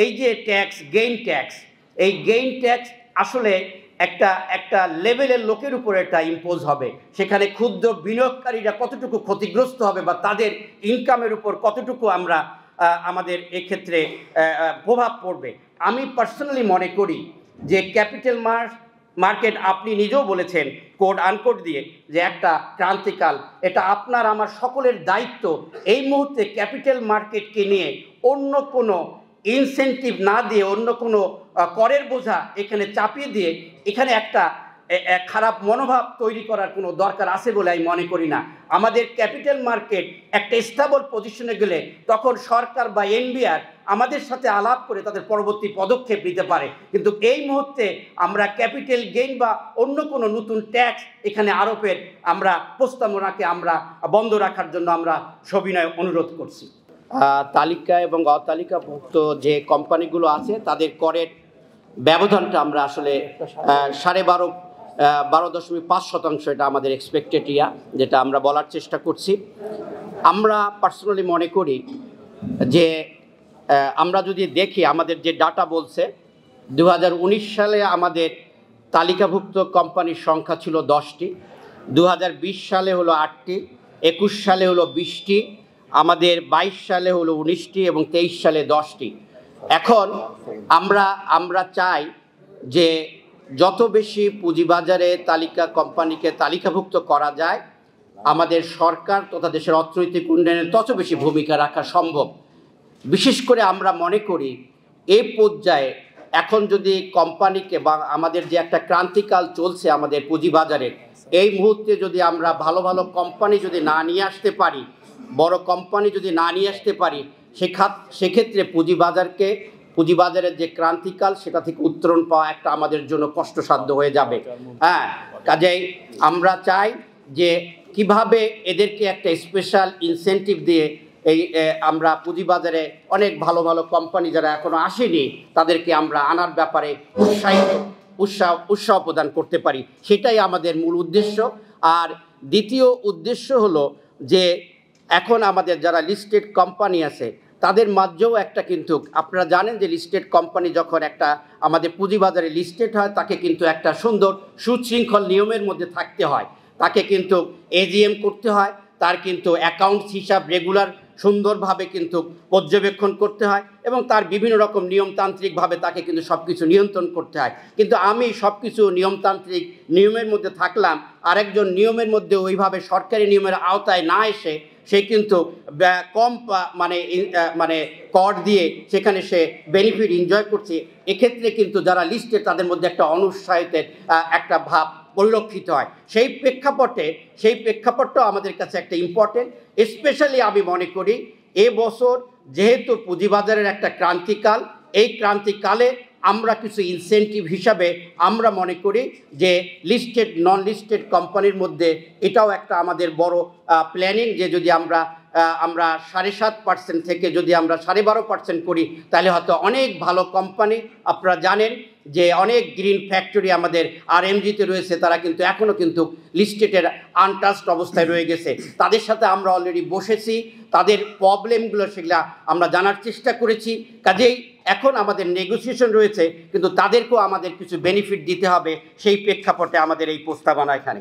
এই যে ট্যাক্স, এই গেইন ট্যাক্স আসলে একটা লেভেলের লোকের উপর এটা ইম্পোজ হবে। সেখানে ক্ষুদ্র বিনিয়োগকারীরা কতটুকু ক্ষতিগ্রস্ত হবে বা তাদের ইনকামের উপর কতটুকু আমাদের এক্ষেত্রে প্রভাব পড়বে। আমি পার্সোনালি মনে করি যে ক্যাপিটাল মার্কেট, আপনি নিজেও বলেছেন কোড আনকোড দিয়ে, যে একটা ক্রান্তিকাল, এটা আপনার আমার সকলের দায়িত্ব এই মুহূর্তে ক্যাপিটাল মার্কেটকে নিয়ে অন্য কোনো ইনসেন্টিভ না দিয়ে, অন্য কোনো করের বোঝা এখানে চাপিয়ে দিয়ে এখানে একটা খারাপ মনোভাব তৈরি করার কোনো দরকার আছে বলে আমি মনে করি না। আমাদের ক্যাপিটাল মার্কেট একটা স্টেবল পজিশনে গেলে তখন সরকার বা এনবিআর আমাদের সাথে আলাপ করে তাদের পরবর্তী পদক্ষেপ নিতে পারে। কিন্তু এই মুহূর্তে আমরা ক্যাপিটাল গেইন বা অন্য কোনো নতুন ট্যাক্স এখানে আরোপের প্রস্তাবনাকে আমরা বন্ধ রাখার জন্য আমরা সবিনয় অনুরোধ করছি। তালিকা এবং অতালিকাভুক্ত যে কোম্পানিগুলো আছে তাদের করের ব্যবধানটা আমরা আসলে 12.5% এটা আমাদের এক্সপেক্টেড যেটা আমরা বলার চেষ্টা করছি। আমরা পার্সোনালি মনে করি যে আমরা যদি দেখি আমাদের যে ডাটা বলছে 2019 সালে আমাদের তালিকাভুক্ত কোম্পানির সংখ্যা ছিল 10টি, 2020 সালে হলো 8টি, 21 সালে হলো 20টি, আমাদের 22 সালে হলো 19টি এবং 23 সালে 10টি। এখন আমরা চাই যে যত বেশি পুঁজিবাজারে কোম্পানিকে তালিকাভুক্ত করা যায়, আমাদের সরকার তথা দেশের অর্থনৈতিক উন্নয়নে তত বেশি ভূমিকা রাখা সম্ভব। বিশেষ করে আমরা মনে করি এই পর্যায়ে এখন যদি কোম্পানিকে বা আমাদের যে একটা ক্রান্তিকাল চলছে আমাদের পুঁজিবাজারে, এই মুহূর্তে যদি আমরা ভালো ভালো কোম্পানি যদি না নিয়ে আসতে পারি, বড় কোম্পানি যদি না নিয়ে আসতে পারি, সেক্ষেত্রে পুঁজিবাজারের যে ক্রান্তিকাল সেটা থেকে উত্তরণ পাওয়া একটা আমাদের জন্য কষ্টসাধ্য হয়ে যাবে। কাজেই আমরা চাই যে কিভাবে এদেরকে একটা স্পেশাল ইনসেন্টিভ দিয়ে আমরা পুঁজিবাজারে অনেক ভালো ভালো কোম্পানি যারা এখনো আসেনি তাদেরকে আমরা আনার ব্যাপারে উৎসাহ প্রদান করতে পারি, সেটাই আমাদের মূল উদ্দেশ্য। আর দ্বিতীয় উদ্দেশ্য হলো যে এখন আমাদের যারা লিস্টেড কোম্পানি আছে তাদের মাঝেও একটা, কিন্তু আপনারা জানেন যে লিস্টেড কোম্পানি যখন একটা আমাদের পুঁজিবাজারে লিস্টেড হয় তাকে কিন্তু একটা সুন্দর সুশৃঙ্খল নিয়মের মধ্যে থাকতে হয়, তাকে কিন্তু এজিএম করতে হয়, তার কিন্তু অ্যাকাউন্টস হিসাব রেগুলার সুন্দরভাবে কিন্তু পর্যবেক্ষণ করতে হয় এবং তার বিভিন্ন রকম নিয়মতান্ত্রিকভাবে তাকে কিন্তু সব কিছু নিয়ন্ত্রণ করতে হয়। কিন্তু আমি সব কিছু নিয়মতান্ত্রিক নিয়মের মধ্যে থাকলাম, আরেকজন নিয়মের মধ্যে ওইভাবে সরকারি নিয়মের আওতায় না এসে সে কিন্তু কম মানে কর দিয়ে সেখানে সে বেনিফিট এনজয় করছে, এক্ষেত্রে কিন্তু যারা লিস্টে তাদের মধ্যে একটা অনুৎসাহিতের একটা ভাব পরিলক্ষিত হয়। সেই প্রেক্ষাপটটাও আমাদের কাছে একটা ইম্পর্টেন্ট। স্পেশালি আমি মনে করি এবছর যেহেতু পুঁজিবাজারের একটা ক্রান্তিকাল, এই ক্রান্তিকালে আমরা কিছু ইনসেন্টিভ হিসাবে আমরা মনে করি যে লিস্টেড নন লিস্টেড কোম্পানির মধ্যে এটাও একটা আমাদের বড় প্ল্যানিং, যে যদি আমরা 7.5% থেকে যদি আমরা 12.5% করি তাহলে হয়তো অনেক ভালো কোম্পানি, আপনারা জানেন যে অনেক গ্রিন ফ্যাক্টরি আমাদের আরএমজিতে রয়েছে, তারা কিন্তু এখনও কিন্তু লিস্টেডের আনটাচড অবস্থায় রয়ে গেছে। তাদের সাথে আমরা অলরেডি বসেছি, তাদের প্রবলেমগুলো সেগুলো আমরা জানার চেষ্টা করেছি। কাজেই এখন আমাদের নেগোসিয়েশন রয়েছে, কিন্তু তাদেরকেও আমাদের কিছু বেনিফিট দিতে হবে, সেই প্রেক্ষাপটে আমাদের এই প্রস্তাবনা এখানে।